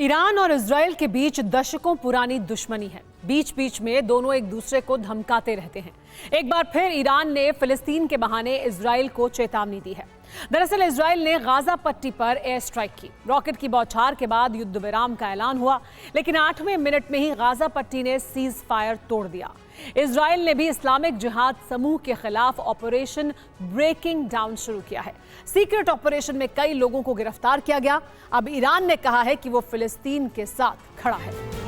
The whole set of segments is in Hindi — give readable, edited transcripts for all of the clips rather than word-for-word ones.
ईरान और इजराइल के बीच दशकों पुरानी दुश्मनी है। बीच बीच में दोनों एक दूसरे को धमकाते रहते हैं। एक बार फिर ईरान ने फिलिस्तीन के बहाने इजराइल को चेतावनी दी है। दरअसल इजराइल ने गाजा पट्टी पर एयर स्ट्राइक की। रॉकेट की बौछार के बाद युद्ध विराम का ऐलान हुआ, लेकिन 8वें मिनट में ही गाजा पट्टी ने सीज फायर तोड़ दिया। इजराइल ने भी इस्लामिक जिहाद समूह के खिलाफ ऑपरेशन ब्रेकिंग डाउन शुरू किया है। सीक्रेट ऑपरेशन में कई लोगों को गिरफ्तार किया गया। अब ईरान ने कहा है कि वो फिलिस्तीन के साथ खड़ा है।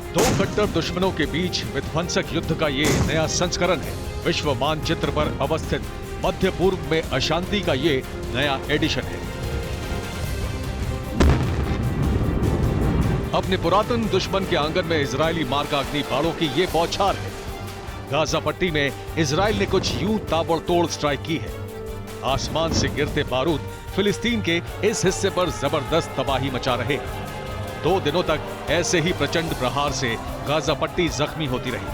दो कट्टर दुश्मनों के बीच विध्वंसक युद्ध का ये नया संस्करण है। विश्व मानचित्र पर अवस्थित मध्य पूर्व में अशांति का ये नया एडिशन है। अपने पुरातन दुश्मन के आंगन में इजरायली मार्का अग्नि बाणों की ये बौछार है। गाजा पट्टी में इजराइल ने कुछ यूं ताबड़तोड़ स्ट्राइक की है। आसमान से गिरते बारूद फिलिस्तीन के इस हिस्से पर जबरदस्त तबाही मचा रहे हैं। 2 दिनों तक ऐसे ही प्रचंड प्रहार से गाजा पट्टी जख्मी होती रही।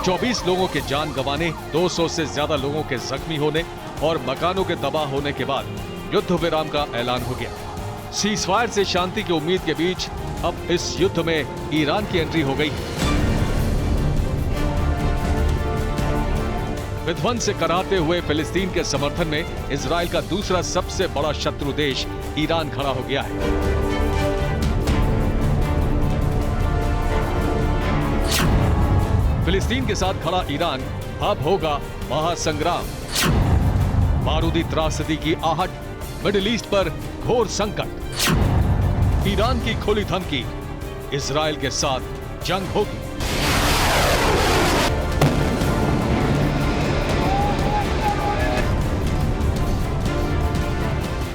चौबीस लोगों के जान गंवाने, 200 से ज्यादा लोगों के जख्मी होने और मकानों के तबाह होने के बाद युद्ध विराम का ऐलान हो गया। सीजफायर से शांति की उम्मीद के बीच अब इस युद्ध में ईरान की एंट्री हो गई है। विध्वंस से कराहते हुए फिलिस्तीन के समर्थन में इजराइल का दूसरा सबसे बड़ा शत्रु देश ईरान खड़ा हो गया है। फिलिस्तीन के साथ खड़ा ईरान, अब होगा महासंग्राम। बारूदी त्रासदी की आहट, मिडिल ईस्ट पर घोर संकट, ईरान की खुली धमकी, इजराइल के साथ जंग होगी।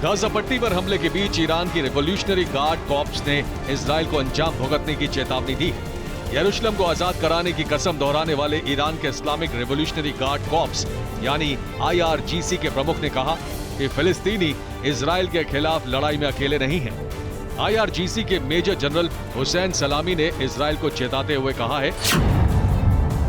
गाजा पट्टी पर हमले के बीच ईरान की रिवॉल्यूशनरी गार्ड कॉर्प्स ने इजराइल को अंजाम भुगतने की चेतावनी दी है। यरूशलेम को आजाद कराने की कसम दोहराने वाले ईरान के इस्लामिक रिवॉल्यूशनरी गार्ड कॉर्प्स यानी IRGC के प्रमुख ने कहा कि फिलिस्तीनी इजराइल के खिलाफ लड़ाई में अकेले नहीं हैं। IRGC के मेजर जनरल हुसैन सलामी ने इजराइल को चेताते हुए कहा है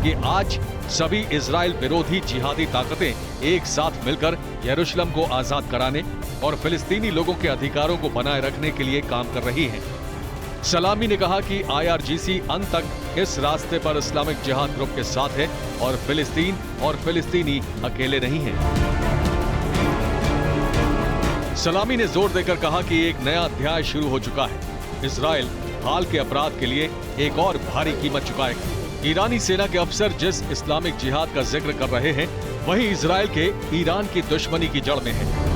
कि आज सभी इजराइल विरोधी जिहादी ताकतें एक साथ मिलकर यरूशलेम को आजाद कराने और फिलिस्तीनी लोगों के अधिकारों को बनाए रखने के लिए काम कर रही है। सलामी ने कहा कि IRGC अंत तक इस रास्ते पर इस्लामिक जिहाद ग्रुप के साथ है और फिलिस्तीन और फिलिस्तीनी अकेले नहीं हैं। सलामी ने जोर देकर कहा कि एक नया अध्याय शुरू हो चुका है। इजराइल हाल के अपराध के लिए एक और भारी कीमत चुकाएगा। ईरानी सेना के अफसर जिस इस्लामिक जिहाद का जिक्र कर रहे हैं, वही इजराइल के ईरान की दुश्मनी की जड़ में है।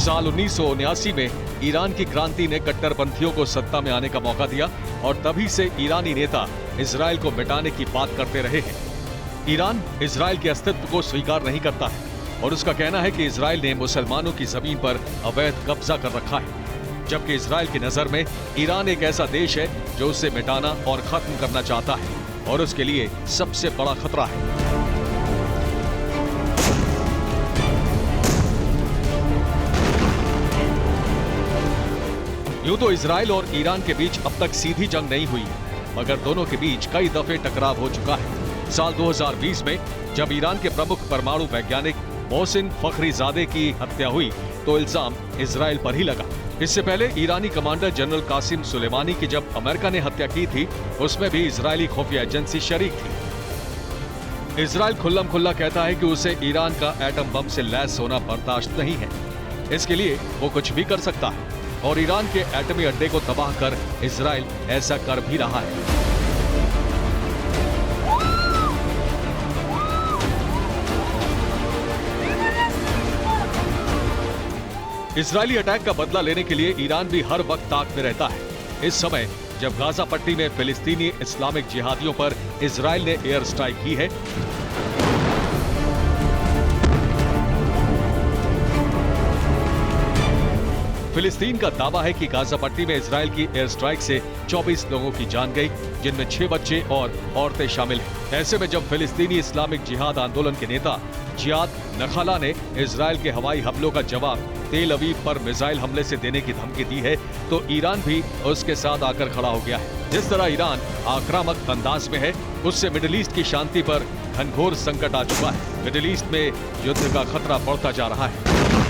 साल 1979 में ईरान की क्रांति ने कट्टरपंथियों को सत्ता में आने का मौका दिया और तभी से ईरानी नेता इजराइल को मिटाने की बात करते रहे हैं। ईरान इजराइल के अस्तित्व को स्वीकार नहीं करता है और उसका कहना है कि इजराइल ने मुसलमानों की जमीन पर अवैध कब्जा कर रखा है, जबकि इजराइल की नजर में ईरान एक ऐसा देश है जो उसे मिटाना और खत्म करना चाहता है और उसके लिए सबसे बड़ा खतरा है। यूं तो इजराइल और ईरान के बीच अब तक सीधी जंग नहीं हुई है, मगर दोनों के बीच कई दफे टकराव हो चुका है। साल 2020 में जब ईरान के प्रमुख परमाणु वैज्ञानिक मोहसिन फखरीजादे की हत्या हुई तो इल्जाम इजराइल पर ही लगा। इससे पहले ईरानी कमांडर जनरल कासिम सुलेमानी की जब अमेरिका ने हत्या की थी, उसमें भी इजरायली खुफिया एजेंसी शरीक थी। इजराइल खुल्लम खुल्ला कहता है कि उसे ईरान का एटम बम से लैस होना बर्दाश्त नहीं है। इसके लिए वो कुछ भी कर सकता है और ईरान के एटमी अड्डे को तबाह कर इजराइल ऐसा कर भी रहा है। इजरायली अटैक का बदला लेने के लिए ईरान भी हर वक्त ताक में रहता है। इस समय जब गाजा पट्टी में फिलिस्तीनी इस्लामिक जिहादियों पर इजराइल ने एयर स्ट्राइक की है। फिलिस्तीन का दावा है कि गाजा पट्टी में इजराइल की एयर स्ट्राइक से 24 लोगों की जान गई, जिनमें 6 बच्चे और औरतें शामिल हैं। ऐसे में जब फिलिस्तीनी इस्लामिक जिहाद आंदोलन के नेता जियाद नखाला ने इजराइल के हवाई हमलों का जवाब तेल अवीव पर मिसाइल हमले से देने की धमकी दी है, तो ईरान भी उसके साथ आकर खड़ा हो गया है। जिस तरह ईरान आक्रामक अंदाज में है, उससे मिडिल ईस्ट की शांति पर घनघोर संकट आ चुका है। मिडिल ईस्ट में युद्ध का खतरा बढ़ता जा रहा है।